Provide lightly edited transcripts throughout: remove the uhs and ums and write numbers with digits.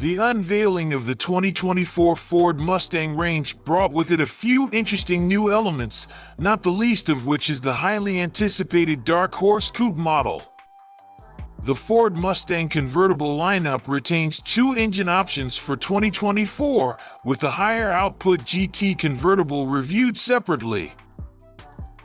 The unveiling of the 2024 Ford Mustang range brought with it a few interesting new elements, not the least of which is the highly anticipated Dark Horse Coupe model. The Ford Mustang Convertible lineup retains two engine options for 2024, with the higher output GT Convertible reviewed separately.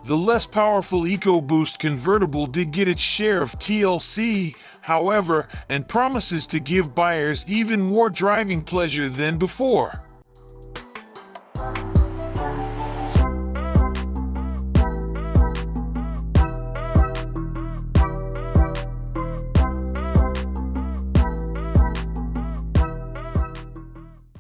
The less powerful EcoBoost Convertible did get its share of TLC, however, and promises to give buyers even more driving pleasure than before.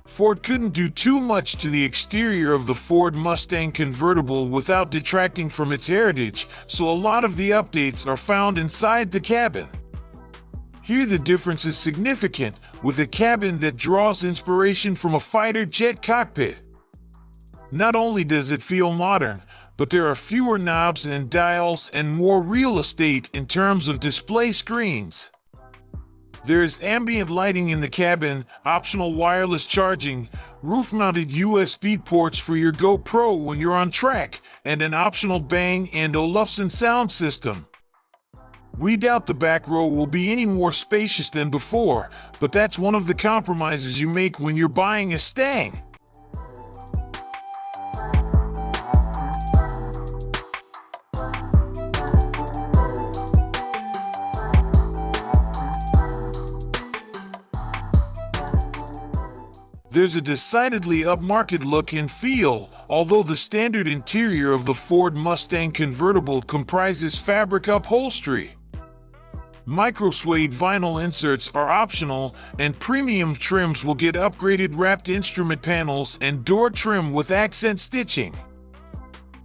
Ford couldn't do too much to the exterior of the Ford Mustang Convertible without detracting from its heritage, so a lot of the updates are found inside the cabin. Here the difference is significant, with a cabin that draws inspiration from a fighter jet cockpit. Not only does it feel modern, but there are fewer knobs and dials and more real estate in terms of display screens. There is ambient lighting in the cabin, optional wireless charging, roof-mounted USB ports for your GoPro when you're on track, and an optional Bang & Olufsen sound system. We doubt the back row will be any more spacious than before, but that's one of the compromises you make when you're buying a Stang. There's a decidedly upmarket look and feel, although the standard interior of the Ford Mustang Convertible comprises fabric upholstery. Micro-suede vinyl inserts are optional, and premium trims will get upgraded wrapped instrument panels and door trim with accent stitching.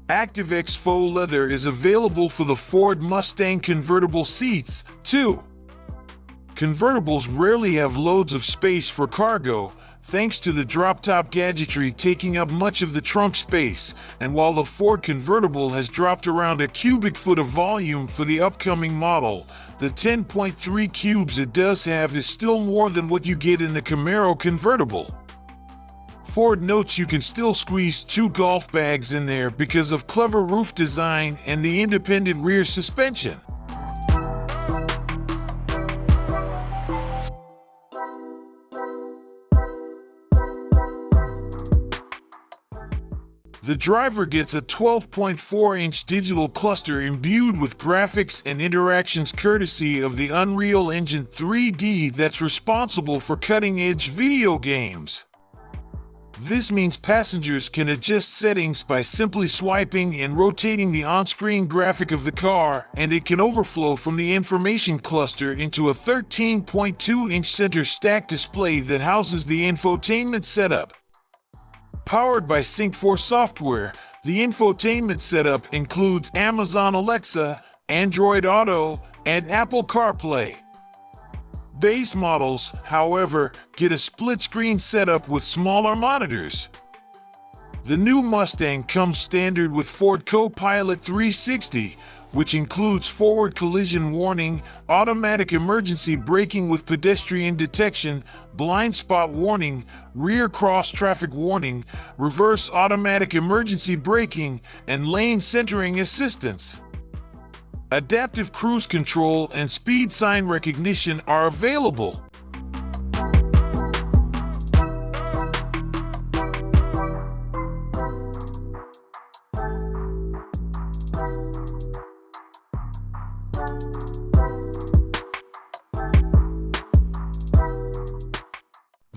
ActiveX faux leather is available for the Ford Mustang Convertible seats, too. Convertibles rarely have loads of space for cargo, thanks to the drop-top gadgetry taking up much of the trunk space, and while the Ford Convertible has dropped around a cubic foot of volume for the upcoming model, the 10.3 cubes it does have is still more than what you get in the Camaro Convertible. Ford notes you can still squeeze two golf bags in there because of clever roof design and the independent rear suspension. The driver gets a 12.4-inch digital cluster imbued with graphics and interactions courtesy of the Unreal Engine 3D that's responsible for cutting-edge video games. This means passengers can adjust settings by simply swiping and rotating the on-screen graphic of the car, and it can overflow from the information cluster into a 13.2-inch center stack display that houses the infotainment setup. Powered by Sync 4 software, the infotainment setup includes Amazon Alexa, Android Auto, and Apple CarPlay. Base models, however, get a split-screen setup with smaller monitors. The new Mustang comes standard with Ford Co-Pilot 360, which includes forward collision warning, automatic emergency braking with pedestrian detection, blind spot warning, rear cross-traffic warning, reverse automatic emergency braking, and lane centering assistance. Adaptive cruise control and speed sign recognition are available.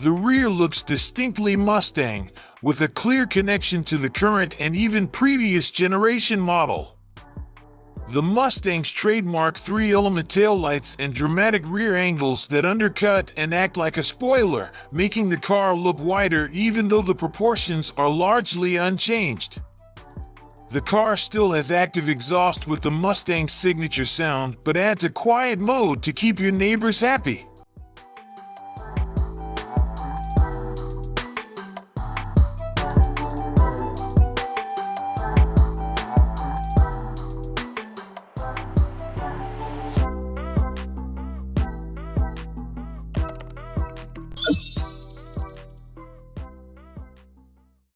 The rear looks distinctly Mustang, with a clear connection to the current and even previous generation model. The Mustang's trademark 3-element taillights and dramatic rear angles that undercut and act like a spoiler, making the car look wider even though the proportions are largely unchanged. The car still has active exhaust with the Mustang's signature sound, but adds a quiet mode to keep your neighbors happy. you